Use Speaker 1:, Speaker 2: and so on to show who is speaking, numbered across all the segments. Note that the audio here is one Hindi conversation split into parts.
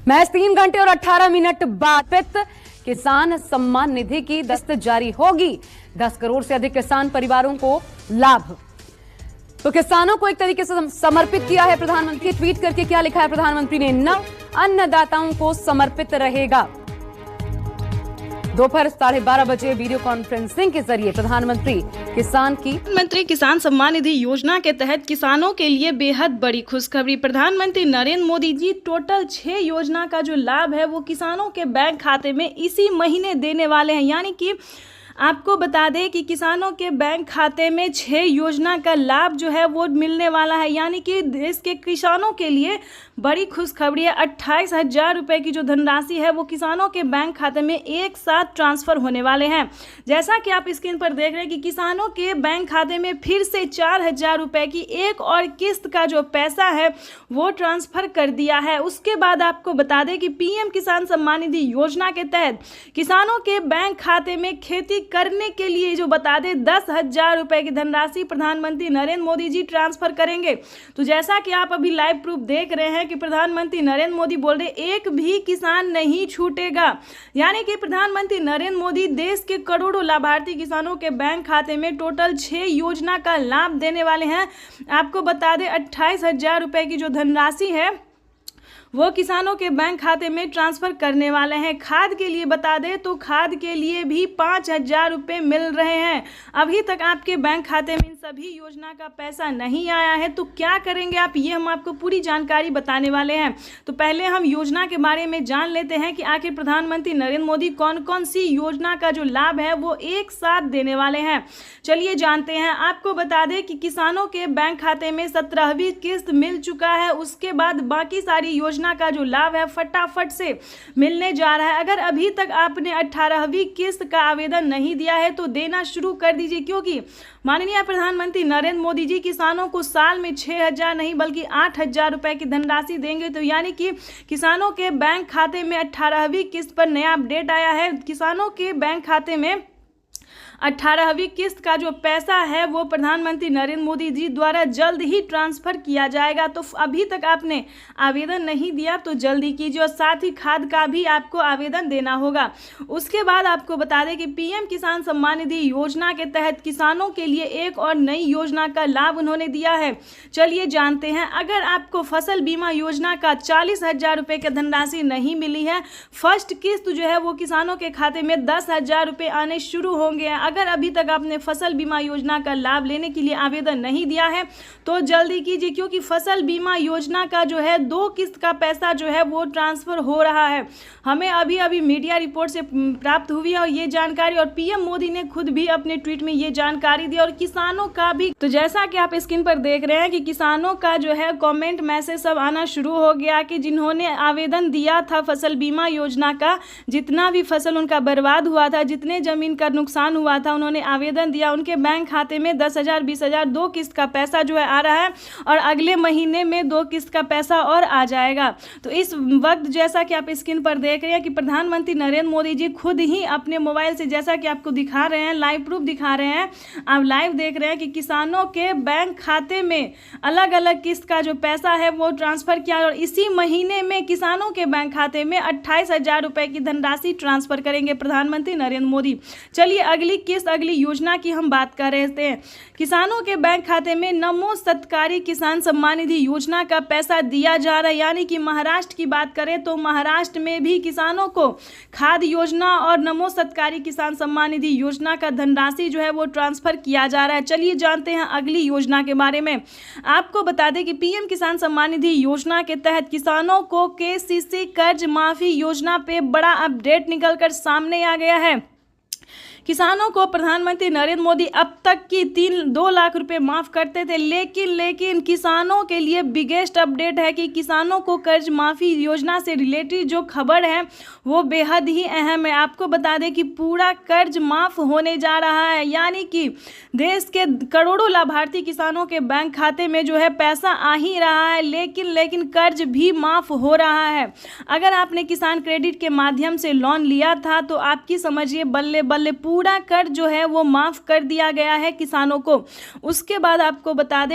Speaker 1: महज 3 घंटे और 18 मिनट बाद किसान सम्मान निधि की किस्त जारी होगी। 10 करोड़ से अधिक किसान परिवारों को लाभ। तो किसानों को एक तरीके से समर्पित किया है प्रधानमंत्री। ट्वीट करके क्या लिखा है प्रधानमंत्री ने? न अन्नदाताओं को समर्पित रहेगा। दोपहर 12:30 बजे वीडियो कॉन्फ्रेंसिंग के जरिए प्रधानमंत्री किसान
Speaker 2: सम्मान निधि योजना के तहत किसानों के लिए बेहद बड़ी खुशखबरी। प्रधानमंत्री नरेंद्र मोदी जी टोटल 6 योजना का जो लाभ है वो किसानों के बैंक खाते में इसी महीने देने वाले हैं। यानी कि आपको बता दें कि किसानों के बैंक खाते में 6 योजना का लाभ जो है वो मिलने वाला है। यानी कि देश के किसानों के लिए बड़ी खुशखबरी है। 28,000 रुपये की जो धनराशि है वो किसानों के बैंक खाते में एक साथ ट्रांसफ़र होने वाले हैं। जैसा कि आप स्क्रीन पर देख रहे हैं कि किसानों के बैंक खाते में फिर से 4,000 रुपये की एक और किस्त का जो पैसा है वो ट्रांसफ़र कर दिया है। उसके बाद आपको बता दें कि पीएम किसान सम्मान निधि योजना के तहत किसानों के बैंक खाते में खेती करने के लिए जो बता दें 10,000 रुपये की धनराशि प्रधानमंत्री नरेंद्र मोदी जी ट्रांसफर करेंगे। तो जैसा कि आप अभी लाइव प्रूफ देख रहे हैं कि प्रधानमंत्री नरेंद्र मोदी बोल रहे एक भी किसान नहीं छूटेगा। यानी कि प्रधानमंत्री नरेंद्र मोदी देश के करोड़ों लाभार्थी किसानों के बैंक खाते में टोटल 6 योजना का लाभ देने वाले हैं। आपको बता दें 28,000 रुपये की जो धनराशि है वो किसानों के बैंक खाते में ट्रांसफ़र करने वाले हैं। खाद के लिए बता दें तो खाद के लिए भी 5,000 रुपये मिल रहे हैं। अभी तक आपके बैंक खाते में इन सभी योजना का पैसा नहीं आया है तो क्या करेंगे आप, ये हम आपको पूरी जानकारी बताने वाले हैं। तो पहले हम योजना के बारे में जान लेते हैं कि आखिर प्रधानमंत्री नरेंद्र मोदी कौन कौन सी योजना का जो लाभ है वो एक साथ देने वाले हैं। चलिए जानते हैं। आपको बता दें कि किसानों के बैंक खाते में 17वीं किस्त मिल चुका है। उसके बाद बाकी सारी योजना का जो लाभ है फटाफट से मिलने जा रहा है। अगर अभी तक आपने 18वीं किस्त का आवेदन नहीं दिया है तो देना शुरू कर दीजिए, क्योंकि माननीय प्रधानमंत्री नरेंद्र मोदी जी किसानों को साल में 6,000 नहीं बल्कि 8,000 रुपए की धनराशि देंगे। तो यानी कि किसानों के बैंक खाते में 18वीं किस्त पर नया अपडेट आया है। किसानों के बैंक खाते में 18वीं किस्त का जो पैसा है वो प्रधानमंत्री नरेंद्र मोदी जी द्वारा जल्द ही ट्रांसफ़र किया जाएगा। तो अभी तक आपने आवेदन नहीं दिया तो जल्दी कीजिए और साथ ही खाद का भी आपको आवेदन देना होगा। उसके बाद आपको बता दें कि पीएम किसान सम्मान निधि योजना के तहत किसानों के लिए एक और नई योजना का लाभ उन्होंने दिया है। चलिए जानते हैं। अगर आपको फसल बीमा योजना का 40,000 रुपये की धनराशि नहीं मिली है, फर्स्ट किस्त जो है वो किसानों के खाते में 10,000 रुपये आने शुरू होंगे। अगर अभी तक आपने फसल बीमा योजना का लाभ लेने के लिए आवेदन नहीं दिया है तो जल्दी कीजिए, क्योंकि फसल बीमा योजना का जो है 2 किस्त का पैसा जो है वो ट्रांसफ़र हो रहा है। हमें अभी अभी मीडिया रिपोर्ट से प्राप्त हुई है और ये जानकारी, और पीएम मोदी ने खुद भी अपने ट्वीट में ये जानकारी दी और किसानों का भी। तो जैसा कि आप स्क्रीन पर देख रहे हैं कि किसानों का जो है कमेंट मैसेज सब आना शुरू हो गया कि जिन्होंने आवेदन दिया था फसल बीमा योजना का, जितना भी फसल उनका बर्बाद हुआ था, जितने ज़मीन का नुकसान हुआ था, उन्होंने आवेदन दिया, उनके बैंक खाते में 10,000 20,000 2 किस्त का पैसा जो है आ रहा है और अगले महीने में 2 किस्त का पैसा और आ जाएगा। तो इस वक्त जैसा कि आप स्क्रीन पर देख रहे हैं कि प्रधानमंत्री नरेंद्र मोदी जी खुद ही अपने मोबाइल से, जैसा कि आपको दिखा रहे हैं, लाइव प्रूफ दिखा रहे हैं, आप लाइव देख रहे हैं कि किसानों के बैंक खाते में अलग अलग किस्त का जो पैसा है वो ट्रांसफ़र किया और इसी महीने में किसानों के बैंक खाते में 28,000 रुपये की धनराशि ट्रांसफ़र करेंगे प्रधानमंत्री नरेंद्र मोदी। चलिए अगली योजना की हम बात कर रहे थे। किसानों के बैंक खाते में नमो सत्कारी किसान सम्मान निधि योजना का पैसा दिया जा रहा है। यानी कि महाराष्ट्र की बात करें तो महाराष्ट्र में भी किसानों को खाद योजना और नमो सत्कारी किसान सम्मान निधि योजना का धनराशि जो है वो ट्रांसफर किया जा रहा है। चलिए जानते हैं अगली योजना के बारे में। आपको बता दें कि पीएम किसान सम्मान निधि योजना के तहत किसानों को केसीसी कर्ज माफी योजना पे बड़ा अपडेट निकलकर सामने आ गया है। किसानों को प्रधानमंत्री नरेंद्र मोदी अब तक की 2 लाख रुपए माफ करते थे, लेकिन किसानों के लिए बिगेस्ट अपडेट है कि किसानों को कर्ज माफी योजना से रिलेटेड जो खबर है वो बेहद ही अहम है। आपको बता दें कि पूरा कर्ज माफ होने जा रहा है। यानी कि देश के करोड़ों लाभार्थी किसानों के बैंक खाते में जो है पैसा आ ही रहा है, लेकिन कर्ज भी माफ हो रहा है। अगर आपने किसान क्रेडिट के माध्यम से लोन लिया था तो आपकी समझिए बल्ले बल्ले पूरा कर्ज जो है वो माफ़ कर दिया गया है किसानों को। उसके बाद आपको बता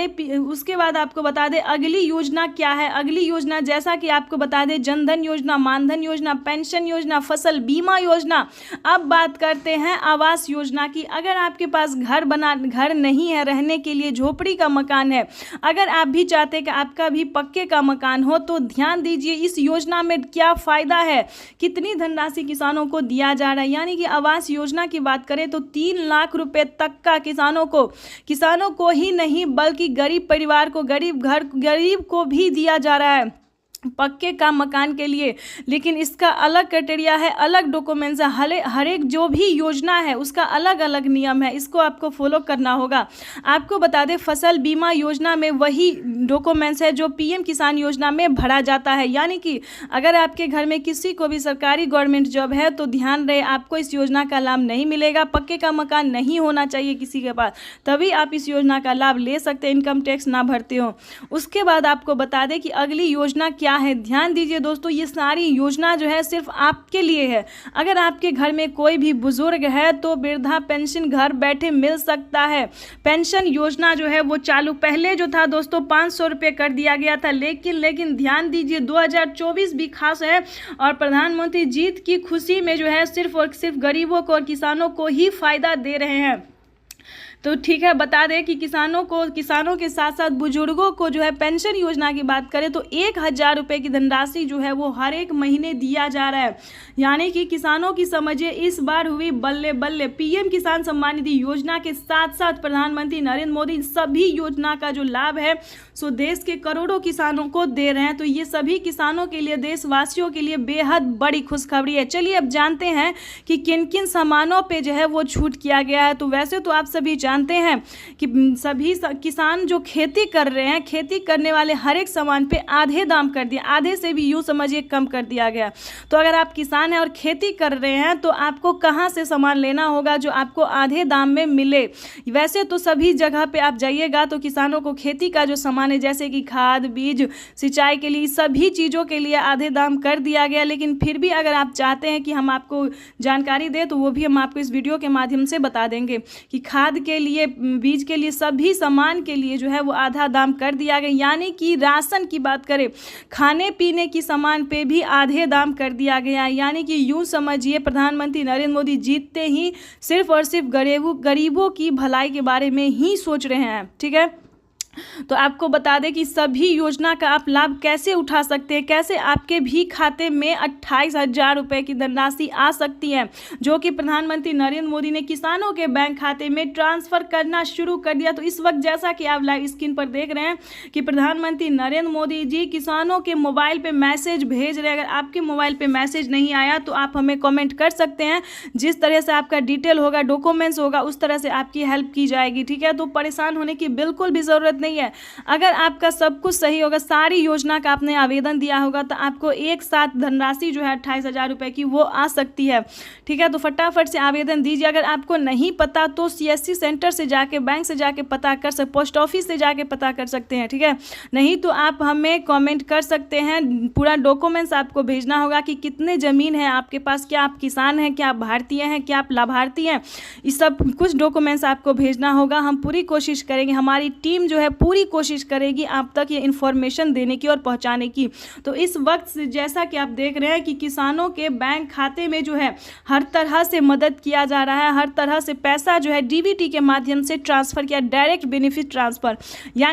Speaker 2: दें अगली योजना क्या है। अगली योजना जैसा कि आपको बता दें जनधन योजना, मानधन योजना, पेंशन योजना, फसल बीमा योजना। अब बात करते हैं आवास योजना की। अगर आपके पास घर नहीं है रहने के लिए, झोपड़ी का मकान है, अगर आप भी चाहते हैं कि आपका भी पक्के का मकान हो, तो ध्यान दीजिए इस योजना में क्या फ़ायदा है, कितनी धनराशि किसानों को दिया जा रहा है। यानी कि आवास योजना की बात करें तो 3 लाख रुपए तक का किसानों को ही नहीं बल्कि गरीब परिवार को, गरीब को भी दिया जा रहा है पक्के का मकान के लिए। लेकिन इसका अलग क्राइटेरिया है, अलग डॉक्यूमेंट्स है, हर एक जो भी योजना है उसका अलग अलग नियम है, इसको आपको फॉलो करना होगा। आपको बता दें फसल बीमा योजना में वही डॉक्यूमेंट्स है जो पीएम किसान योजना में भरा जाता है। यानी कि अगर आपके घर में किसी को भी सरकारी गवर्नमेंट जॉब है तो ध्यान रहे आपको इस योजना का लाभ नहीं मिलेगा। पक्के का मकान नहीं होना चाहिए किसी के पास, तभी आप इस योजना का लाभ ले सकते हैं, इनकम टैक्स ना भरते हो। उसके बाद आपको बता दें कि अगली योजना क्या है। ध्यान दीजिए दोस्तों, ये सारी योजना जो है सिर्फ आपके लिए है। अगर आपके घर में कोई भी बुजुर्ग है तो वृद्धा पेंशन घर बैठे मिल सकता है। पेंशन योजना जो है वो चालू, पहले जो था दोस्तों 500 रुपये कर दिया गया था, लेकिन ध्यान दीजिए 2024 भी खास है और प्रधानमंत्री जीत की खुशी में जो है सिर्फ और सिर्फ गरीबों को और किसानों को ही फायदा दे रहे हैं। तो ठीक है, बता दें कि किसानों के साथ साथ बुजुर्गों को जो है पेंशन योजना की बात करें तो 1000 रुपये की धनराशि जो है वो हर एक महीने दिया जा रहा है। यानी कि किसानों की समझिए इस बार हुई बल्ले बल्ले। पीएम किसान सम्मान निधि योजना के साथ साथ प्रधानमंत्री नरेंद्र मोदी सभी योजना का जो लाभ है सो देश के करोड़ों किसानों को दे रहे हैं। तो ये सभी किसानों के लिए, देशवासियों के लिए बेहद बड़ी खुशखबरी है। चलिए अब जानते हैं कि किन किन सामानों पे जो है वो छूट किया गया है। तो वैसे तो आप सभी जानते हैं कि सभी किसान जो खेती कर रहे हैं, खेती करने वाले हर एक सामान पे आधे दाम कर दिया, आधे से भी यूँ समझिए कम कर दिया गया। तो अगर आप किसान हैं और खेती कर रहे हैं तो आपको कहाँ से सामान लेना होगा जो आपको आधे दाम में मिले। वैसे तो सभी जगह पे आप जाइएगा तो किसानों को खेती का जो सामान है जैसे कि खाद, बीज, सिंचाई के लिए सभी चीज़ों के लिए आधे दाम कर दिया गया। लेकिन फिर भी अगर आप चाहते हैं कि हम आपको जानकारी दें तो वो भी हम आपको इस वीडियो के माध्यम से बता देंगे कि खाद के लिए, बीज के लिए, सभी सामान के लिए जो है वो आधा दाम कर दिया गया। यानी कि राशन की बात करें, खाने पीने की सामान पे भी आधे दाम कर दिया गया। यानी कि यूँ समझिए प्रधानमंत्री नरेंद्र मोदी जीतते ही सिर्फ और सिर्फ गरीबों की भलाई के बारे में ही सोच रहे हैं। ठीक है, तो आपको बता दें कि सभी योजना का आप लाभ कैसे उठा सकते हैं, कैसे आपके भी खाते में 28,000 रुपये की धनराशि आ सकती है जो कि प्रधानमंत्री नरेंद्र मोदी ने किसानों के बैंक खाते में ट्रांसफ़र करना शुरू कर दिया। तो इस वक्त जैसा कि आप लाइव स्क्रीन पर देख रहे हैं कि प्रधानमंत्री नरेंद्र मोदी जी किसानों के मोबाइल पे मैसेज भेज रहे हैं। अगर आपके मोबाइल पे मैसेज नहीं आया तो आप हमें कमेंट कर सकते हैं, जिस तरह से आपका डिटेल होगा, डॉक्यूमेंट्स होगा, उस तरह से आपकी हेल्प की जाएगी। ठीक है, तो परेशान होने की बिल्कुल भी ज़रूरत नहीं है। अगर आपका सब कुछ सही होगा, सारी योजना का आपने आवेदन दिया होगा तो आपको एक साथ धनराशि जो है 28,000 रुपये की वो आ सकती है। ठीक है, तो फटाफट से आवेदन दीजिए। अगर आपको नहीं पता तो CSC सेंटर से जाके, बैंक से जाके पता कर सकते, पोस्ट ऑफिस से जाके पता कर सकते हैं। ठीक है, नहीं तो आप हमें कमेंट कर सकते हैं। पूरा डॉक्यूमेंट्स आपको भेजना होगा कि कितने ज़मीन है आपके पास, क्या आप किसान हैं, क्या आप भारतीय हैं, क्या आप लाभार्थी हैं, ये सब कुछ डॉक्यूमेंट्स आपको भेजना होगा। हम पूरी कोशिश करेंगे, हमारी टीम जो है पूरी कोशिश करेगी आप तक ये इन्फॉर्मेशन देने की और पहुंचाने की। तो इस वक्त से जैसा कि आप देख रहे हैं कि किसानों के बैंक खाते में जो है हर तरह से मदद किया जा रहा है, हर तरह से पैसा जो है DBT के माध्यम से ट्रांसफ़र किया, डायरेक्ट बेनिफिट ट्रांसफ़र। यानी